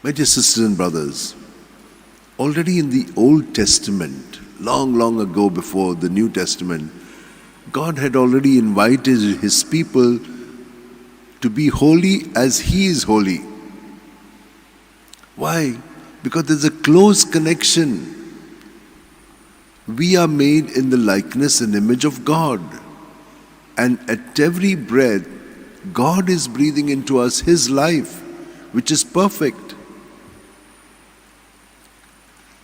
My dear sisters and brothers, already in the Old Testament, long ago before the New Testament, God had already invited His people to be holy as He is holy. Why? Because there's a close connection. We are made in the likeness and image of God. And at every breath, God is breathing into us His life, which is perfect.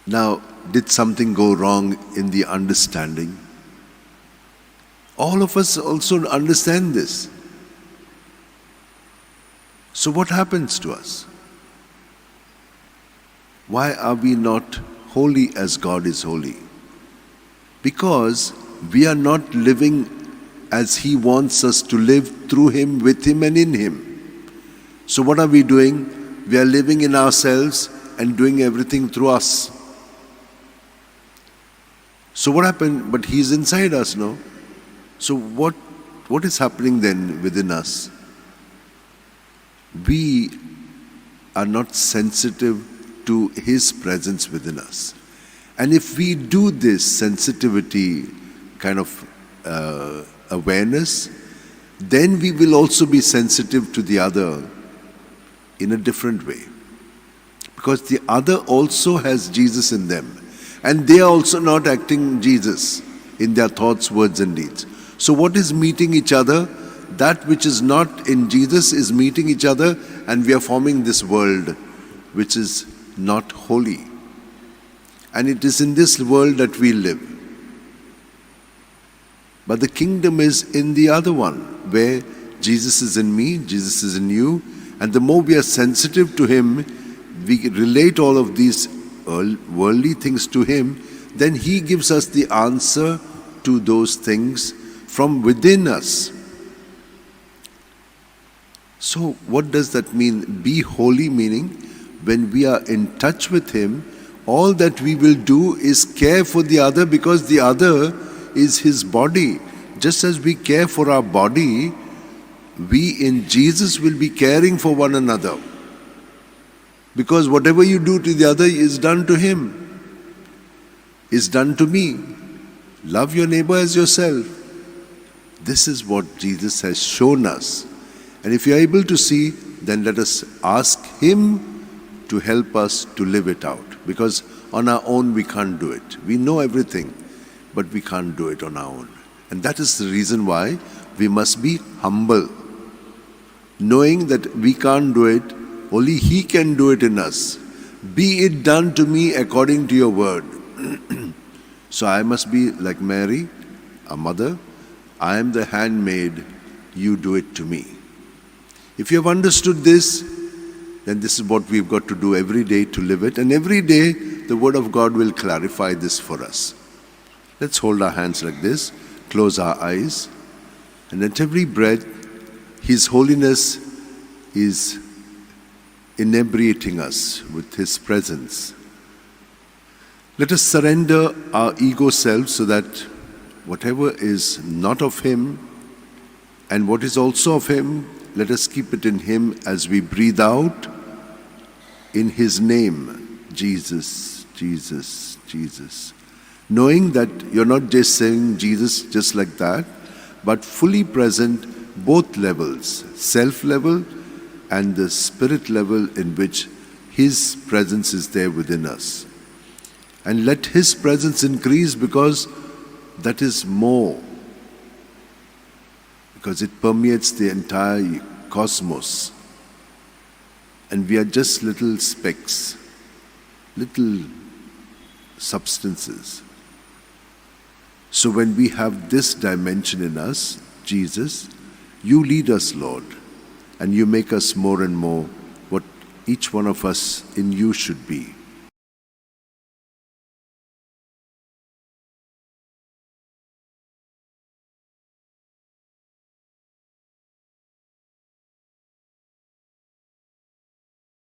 Now, did something go wrong in the understanding? All of us also understand this. So what happens to us? Why are we not holy as God is holy? Because we are not living as He wants us to live, through Him, with Him and in Him. So what are we doing? We are living in ourselves and doing everything through us. So what happened? But He is inside us, no? So what is happening then within us? We are not sensitive to His presence within us. And if we do this sensitivity kind of awareness, then we will also be sensitive to the other in a different way. Because the other also has Jesus in them. And they are also not acting Jesus in their thoughts, words and deeds. So what is meeting each other? That which is not in Jesus is meeting each other, and we are forming this world which is not holy. And it is in this world that we live. But the kingdom is in the other one, where Jesus is in me, Jesus is in you, and the more we are sensitive to Him, we relate all of these worldly things to Him, then He gives us the answer to those things from within us. So what does that mean? Be holy, meaning when we are in touch with Him, all that we will do is care for the other, because the other is His body. Just as we care for our body, we in Jesus will be caring for one another. Because whatever you do to the other is done to him, is done to me. Love your neighbor as yourself. This is what Jesus has shown us. And if you are able to see, then let us ask Him to help us to live it out. Because on our own we can't do it. We know everything, but we can't do it on our own. And that is the reason why we must be humble. Knowing that we can't do it, only He can do it in us. Be it done to me according to your word. So I must be like Mary, a mother. I am the handmaid, you do it to me. If you have understood this, then this is what we've got to do every day to live it. And every day, the Word of God will clarify this for us. Let's hold our hands like this, close our eyes, and at every breath, His holiness is inebriating us with His presence. Let us surrender our ego self so that whatever is not of Him and what is also of Him, let us keep it in Him as we breathe out in His name, Jesus, Jesus, Jesus. Knowing that you're not just saying Jesus just like that, but fully present both levels, self level and the spirit level in which His presence is there within us. And let His presence increase, because that is more. Because it permeates the entire cosmos. And we are just little specks, little substances. So when we have this dimension in us, Jesus, you lead us, Lord, and you make us more and more what each one of us in you should be.